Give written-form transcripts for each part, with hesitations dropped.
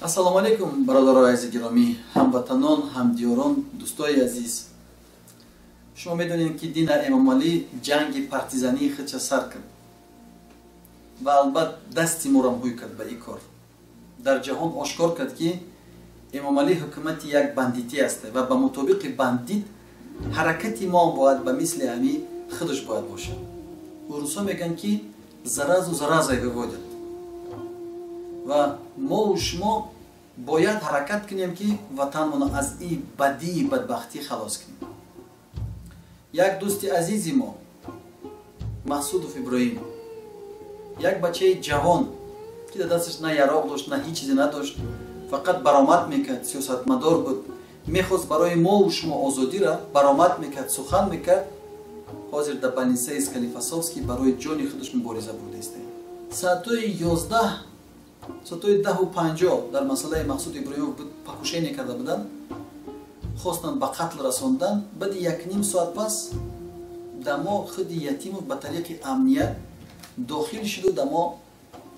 ассалому алейкум бародарои азизи гиромӣ, ҳамватанон, ҳамдиёрон, дӯстои азиз. шумо медонед ки Дина Эмомалӣ ҷанги партизании худша сар кард ва албат дасти морам ҳӯй кард ба ин кор. Дар ҷаҳон ошкор кард ки Эмомалӣ ҳукумати як бандитӣ аст ва ба мутобиқи бандит ҳаракати мо бояд ба мисли ҳами худаш бояд бошад. русҳо мегӯянд ки заразу заразай выводят ва мо шумо бояд ҳаракат кунем ки ватанмона аз ин бадии бадбахтӣ халос кунем. як дӯсти азизи мо Маҳсудов Иброҳим, як бачаи ҷавон ки дар дасташ на яроқ дошт, на ҳеҷ чизе надошт, фақат баромад мекард, сиёсатмадор буд, мехост барои мо шумо озодира баромад мекард, сухан мекард. ҳозир дар больницаи Склифосовский барои ҷони худаш мубориза бурда истед. Соати 11 соати 10:50 дар масъалаи Маҳсуд Иброҳимов буд, покушение карда буданд, хостанд ба қатл расондан. баъди 1.5 соат пас дамо худи Ятимов ба тариқи амният дохил шуду дамо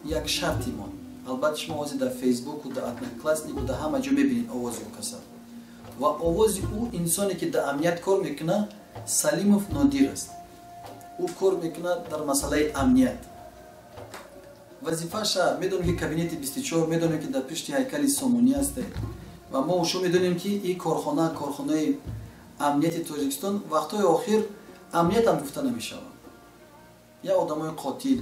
як шарти мон. албатта шумо ҳозир дар фейсбуку, дар однокласснику, дар ҳама ҷо мебинед овози ӯ каса ва овози ӯ инсоне ки дар амният кор мекунад Салимов Нодир аст. ӯ кор мекунад дар масъалаи амният. вазифаша медонем ки кабинети 24, медонем ки дар пишти ҳайкали Сомонӣ аст ва мо шумо медонем ки ин корхонаи амнияти Тоҷикистон вақтҳои охир амният ҳам гуфта намешавад. як одамои қотил,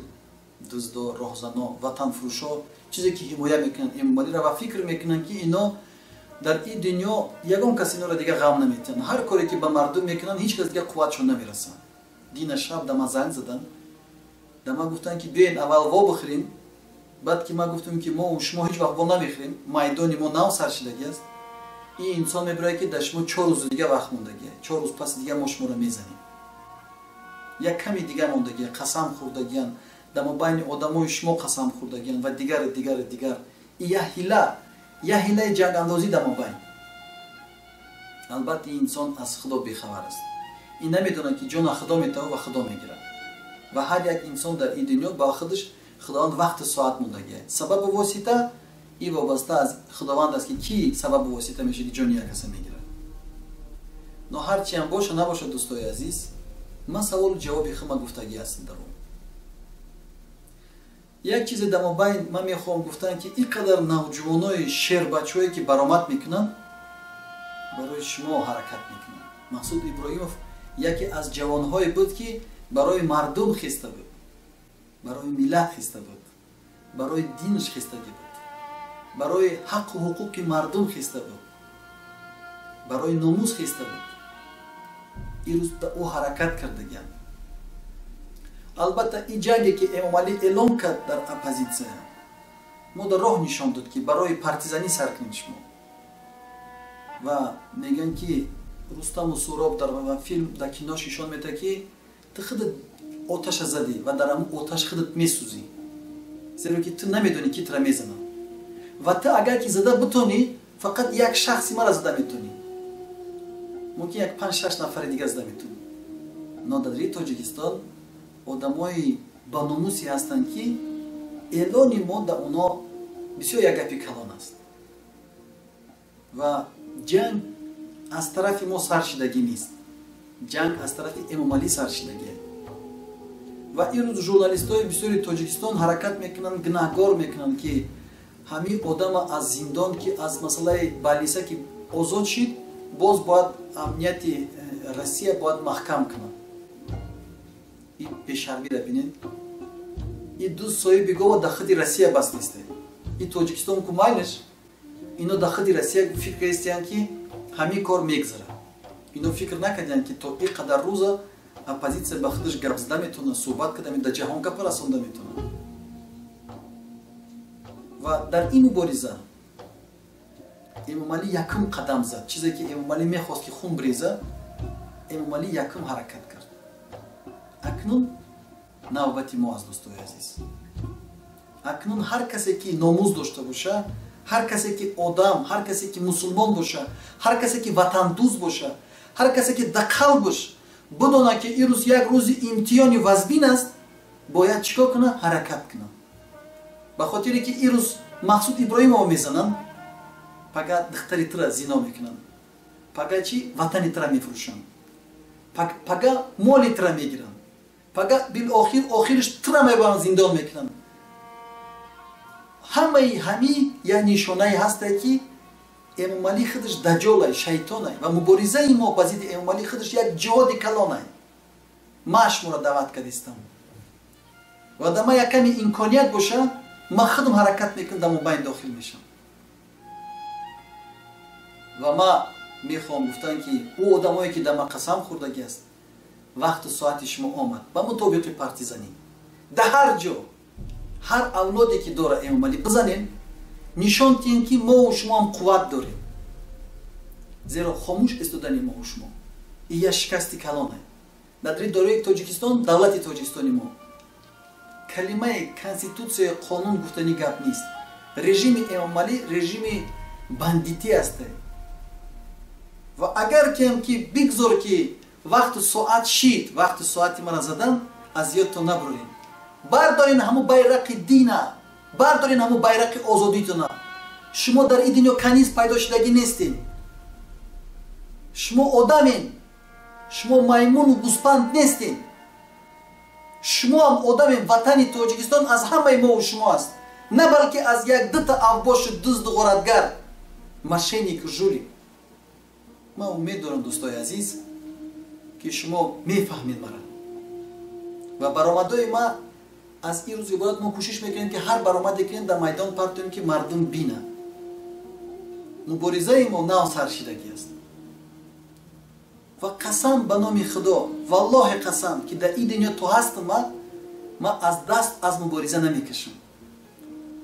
дуздор, роҳзано, ватанфурӯшо чизе ки ҳимоя мекунанд Эмомалиро ва фикр мекунанд ки ино дар ин дунё ягон кас инора дига ғам наметавонад. ҳар коре ки ба мардум мекунанд ҳеҷ кас дига қувватшон намерасад. Дина шаб дама занг заданд, дама гуфтанд ки биёен аввал во бихӯрем. баъд ки ман гуфтам ки мо шумо ҳеҷ вақт во намехӯрем, майдони мо нав саршидагӣ аст. ин инсон мебирояд ки дар шумо 4 рӯзи дига вақт мондагӣ, 4 рӯз паси дига мо шуморо мезанем. як ками дига мондагӣ, қасам хӯрдагиян, дар мобайни одамои шумо қасам хӯрдагиян ва дигар. ин як ҳилаи ҷангандозӣ дар мобайн. албатта ин инсон аз худо бехабар аст. ин намедонад ки ҷона худо метавад ва худо мегирад. ва ҳар як инсон дар ин дунё ба худаш худованд вақту соат мондагӣ. сабабу восита ин вобаста аз худованд аст ки кӣ сабабу восита мешавад ки ҷони як каса мегирад. но ҳарчи ҳам боша набошад дӯстои азиз, ман саволу ҷавоби худам гуфтагӣ аст дар он. як чизе дар мобайн ман мехоҳам гуфтан ки ин қадар навҷувонои шербачҳое ки баромад мекунанд барои шумо ҳаракат мекунанд. Маҳсуд Иброҳимов яке аз ҷавонҳое буд ки барои мардум хиста буд, барои миллат хиста буд, барои динаш хистагӣ буд, барои ҳаққу ҳуқуқи мардум хиста буд, барои номус хиста буд. ин рӯз ба ӯ ҳаракат кардагиянд. албатта ин ҷанге ки Эмомалӣ эълон кард дар оппозитсия мо дар роҳ нишон дод ки барои партизанӣ сар кунем шумо. ва мегӯянд ки Рустаму Суроб дар филм дар кинош нишон медиҳад ки ту худат оташа задӣ ва дар ҳамун оташ худат месӯзӣ, зеро ки ту намедонӣ ки тура мезанад ва ту агар ки зада битонӣ фақат як шахси мара зада метонӣ, мумкин як 5-6 нафари дига зада метонӣ. но дар Тоҷикистон одамои баномусе ҳастанд ки эълони мо дар онҳо бисёр як гапи калон аст ва ҷанг аз тарафи мо саршидагӣ нест, ҷанг аз тарафи Эмомалӣ саршидагӣ. ва ин рӯз журналистои бисёри Тоҷикистон ҳаракат мекунанд, гунаҳгор мекунанд ки ҳамин одама аз зиндон ки аз масъалаи балиса ки озод шид, боз бояд амнияти Россия бояд маҳкам кунад. ин бешармиро бинед, ин ду соҳиби гова дар худи Россия бас нестед. ин Тоҷикистон ку майлаш ино дар худи Россия фикр истиянд ки ҳамин кор мегзарад. ино фикр накарданд ки то ин қадар рӯза оппозитсия ба худаш гап зада метавонад, суҳбат карда метавонад, дар ҷаҳон гапа расонда метавонад. ва дар ин мубориза Эмомалӣ якум қадам зад. чизе ки Эмомалӣ мехост ки хун бирезад, Эмомалӣ якум ҳаракат кард. акнун навбати мо аст дӯстои азиз. акнун ҳар касе ки номуз дошта боша, ҳар касе ки одам, ҳар касе ки мусулмон боша, ҳар касе ки ватандӯст боша, ҳар касе ки дақал бош, бидонад ки ин рӯз як рӯзи имтиҳони вазбин аст, бояд чикор кунад? ҳаракат кунад. ба хотире ки ин рӯз Маҳсуд Иброҳимовро мезананд, пага духтари тира зино мекунанд, пага чи ватани тира мефурӯшанд, пага моли тира мегиранд, пага билохир охириш тира мебаранд зиндон мекунанд. ҳамаи ҳами як нишонае ҳастае ки Эмомалӣ худаш даҷолай, шайтонай ва муборизаи мо ба зидди Эмомалӣ худаш як ҷиҳоди калонай. ма шуморо даъват кардистам ва да ма як каме имконият боша, ма худам ҳаракат мекунам, дар мобайн дохил мешам. ва ма мехоҳам гуфтан ки ӯ одамое ки да ма қасам хӯрдаги аст, вақту соати шумо омад ба мутобиқи партизанӣ дар ҳар ҷо ҳар авлоде ки дора Эмомалӣ бизанем, нишон диҳем ки мо шумо ҳам қувват дорем. зеро хомӯш истодани мо шумо ия шикасти калон аст. дар дили дорои Тоҷикистон, давлати Тоҷикистони мо калимаи конститутсияи қонун гуфтани гап нест. Режими Эмомалӣ режими бандитӣ аст. ва агар кем ки бигзор ки вақту соат шид, вақту соати мара задан, аз ёдтон набурем. бардорин ҳамун байрақи дина, бардорин ҳамун байрақи озодитона. шумо дар ин дунё каниз пайдо шудагӣ нестед. шумо одамед, шумо маймуну гӯспанд нестед. шумо ҳам одамед. ватани Тоҷикистон аз ҳамаи мо шумо аст, на балки аз як дута авбошу дузду ғоратгар, мошенник жули. ман умед дорам дӯстои азиз ки шумо мефаҳмед мара ва баромадои ма аз ин рӯз иборат. мо кӯшиш мекунем ки ҳар баромаде кунем дар майдон пахш кунем ки мардум бина. муборизаи мо нав саршидагӣ аст. ва қасам ба номи худо, валлоҳи қасам ки дар ин дунё то ҳастам, ма аз даст аз мубориза намекашам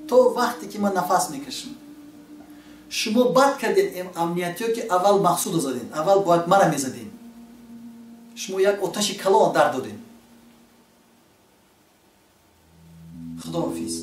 то вақте ки ман нафас мекашам. шумо бад кардем амниятиё ки аввал мақсудо задем, аввал бояд мара мезадем. шумо як оташи калон дар додем. خداحافظ.